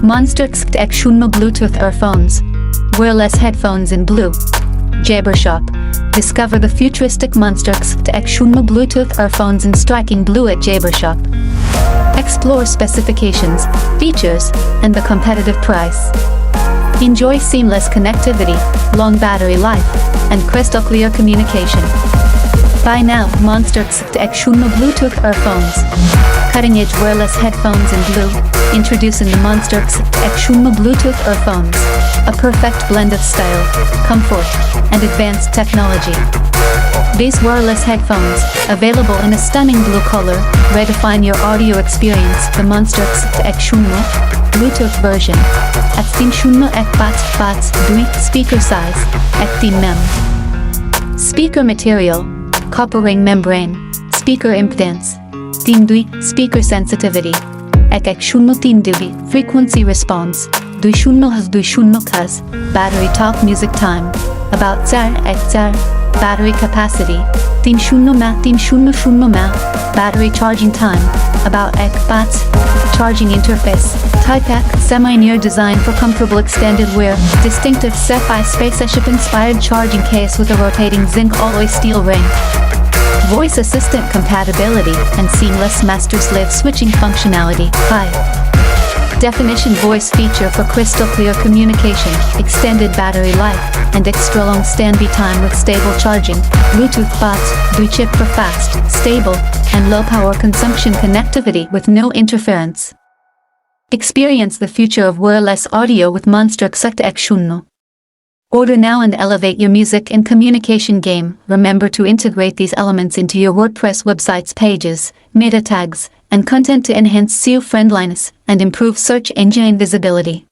Monster XKT10 Bluetooth Earphones. Wireless headphones in blue. Shop. Discover the futuristic Monster XKT10 Bluetooth earphones in striking blue at Shop. Explore specifications, features, and the competitive price. Enjoy seamless connectivity, long battery life, and crystal clear communication. Buy now, Monster XKT10 Bluetooth Earphones. Cutting-edge wireless headphones in blue. Introducing the Monster XKT10 Bluetooth Earphones. A perfect blend of style, comfort, and advanced technology. These wireless headphones, available in a stunning blue color, redefine your audio experience. The Monster XKT10 Bluetooth version. At 3.1 Bats 2 speaker size. At 3 mem. Speaker material. Copper ring membrane. Speaker impedance. 3 speaker sensitivity. Ek 3 dB. Frequency response. 2.0 Kaz. Battery talk music time. About 4 Battery capacity. 3.0 Battery charging time. About 1 Bats. Charging interface. Type A, semi-near design for comfortable extended wear. Distinctive Sci-fi Spaceship-inspired charging case with a rotating zinc alloy steel ring. Voice assistant compatibility and seamless master-slave switching functionality. High definition voice feature for crystal clear communication, extended battery life, and extra long standby time with stable charging. Bluetooth bots, 2 chip for fast, stable, and low power consumption connectivity with no interference. Experience the future of wireless audio with Monster XKT10. Order now and elevate your music and communication game. Remember to integrate these elements into your WordPress website's pages, meta tags, and content to enhance SEO friendliness and improve search engine visibility.